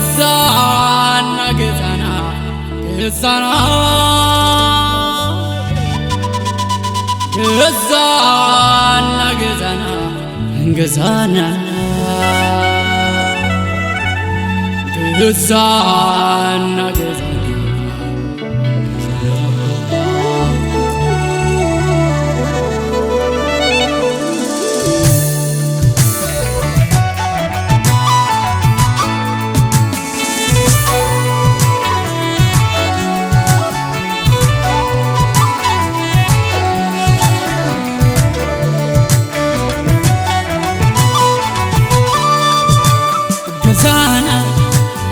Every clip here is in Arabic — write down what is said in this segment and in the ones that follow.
ገዛና ገዛና ገዛና ገዛና ገዛና ገዛና ገዛና ገዛና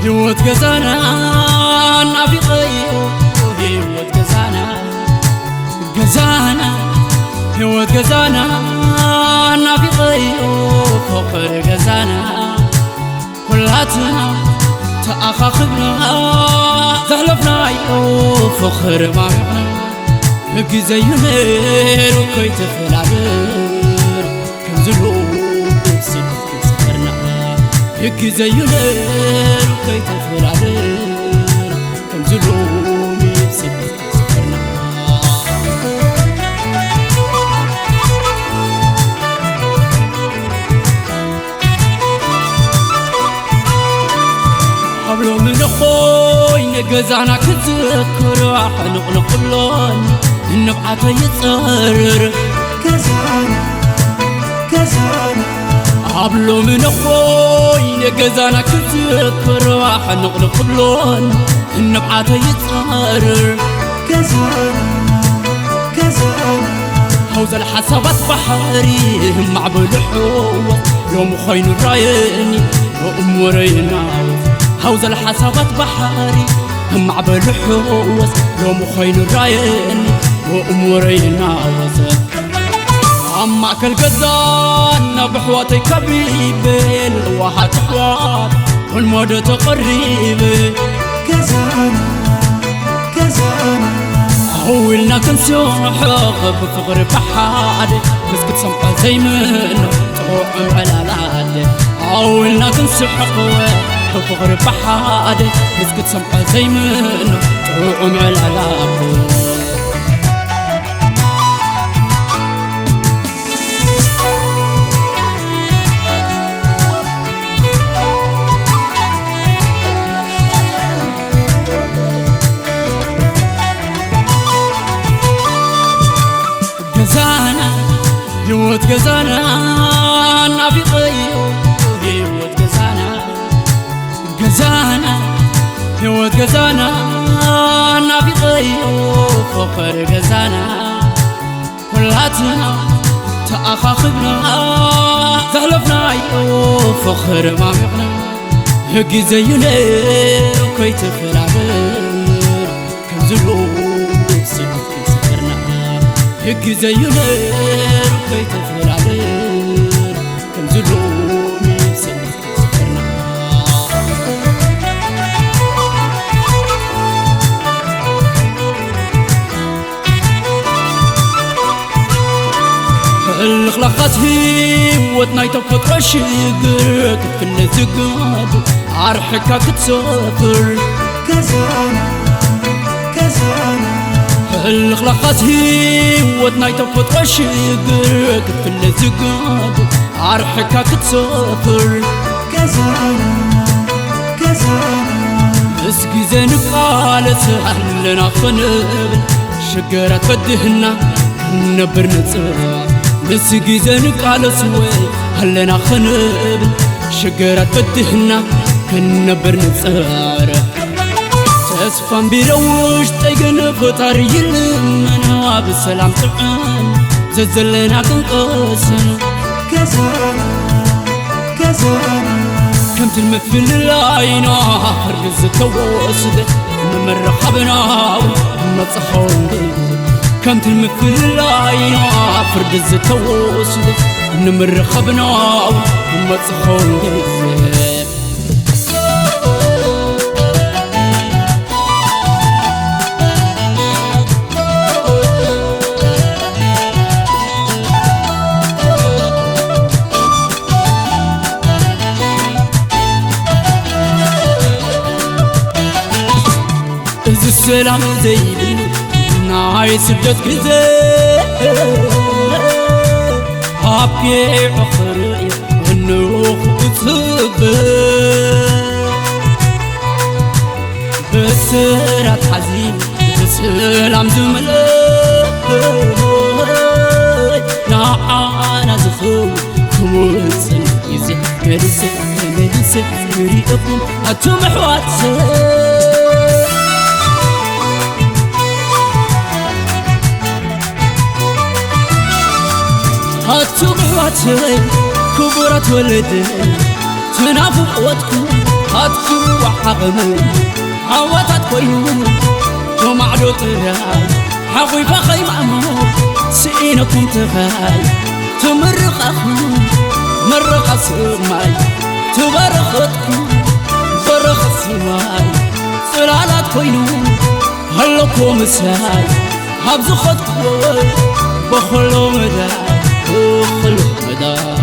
هيوت جزانا نافقيو هيوت جزانا جزانا هيوت جزانا نافقيو فقر جزانا كلاتنا تأخخنا زهلفنا يو فخر ما بقى زي ينير وكي تفلعبر كنزلو يكي زي ينير وكي تفلعبر كنزلو ميبسك سفرنا قبلو من أخوي نقزعنا كتذكر حنقل قلون النبعة يتصرر كزانا كزانا قبلو من أخوي نقزعنا كتذكر حنقل قلون النبعة يتصرر كزانا كزانا حوز الحسابات بحري مع بالحوة لو مخين رايني وأمورينا حوز الحسابات بحري مع بالحوة لو مخين رايني وأمورينا أما كل قزان بحواتي كبيبين واحد حوات والمودة تقريبي كزانا كزانا أولنا كنسوح بفقر بحادي مسكت سمقة زي منه تروح على العادي أولنا كنسوح بفقر بحادي مسكت سمقة زي منه تروح على العادي جزانا هيوت جزانا نافقيو هيوت جزانا جزانا هيوت جزانا نافقيو فقر جزانا كلاتنا تأخخنا زهلفنا يو فخر ما بقنا هكي زي ينير وكي تفلعبر كنزلو هكي زي ينير وكي تفلعبر كنزلو ميبسك سفرنا الخلقات هيوتنا يتفطر الشقر كتفل الزقاب عرحكا كتسافر كزانا كزانا الخلقات هيوتنا يتفطر الشقر كتفل الزقاب عرحكا كتسافر كزانا كزانا مسكي زين قال سهلنا خنبل شقرة بدهنا نبر نصر مسكي زين قال سوي هلنا خنبل شقرة بدهنا نبر نصر تسفن بيروش تيقن فطار يلمنا بالسلام طعن زلزلنا كنقسنا كزانا كزانا كمت المثل العينا فرز التوسد ممرخبنا ومتصخون كمت المثل العينا فرد الزتوسد نمر خبنا ومتصخون جزي السلام زيبي ناي سبت كذا أبكي عخري ونوخ وتصب بسرعة حزين السلام زملي أنا زخو كموسن يزي مدرسة مريقكم أتوم حواتي هاتو بحواتي كبرت ولدي تنافو قوتكم هاتكم وحقمي عواتات كوينو ومعدو طراي حقوي فخي معمو سئينكم تغاي تمرق أخو مرق السماي تبرختكم برق السماي صلالات كوينو هلكم ساي هبزو خدكم بخلو مداي بخلو مداي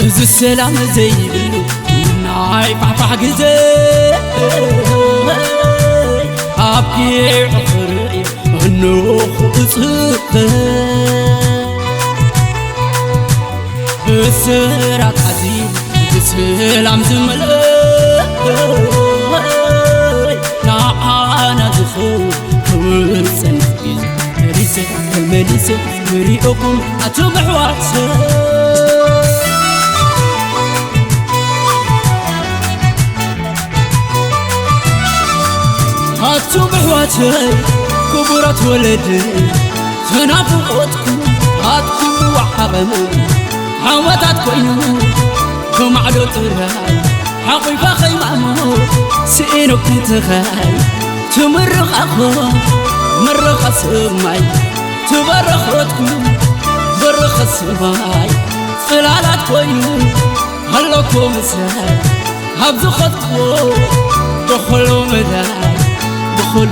إذا السلام زي بلو ناي فعفع قزي أبكي عفري ونوخ وصفي بسرعة حزين بسلام زملي أنا زخور كورسن ريسة المليسة مريقكم أتوبح واتسي هاتو بحواتي كبرت ولدي تنافو قوتكم هاتكم وحقمي عواتات كوينو كمعدو طراي حقوي فاخي معمو سئينكم تغاي تمرق أخو مرق السماي تبرختكم برق السماي صلالات كوينو هلكم ساي هبزو خدكم بخلو مداي بخلو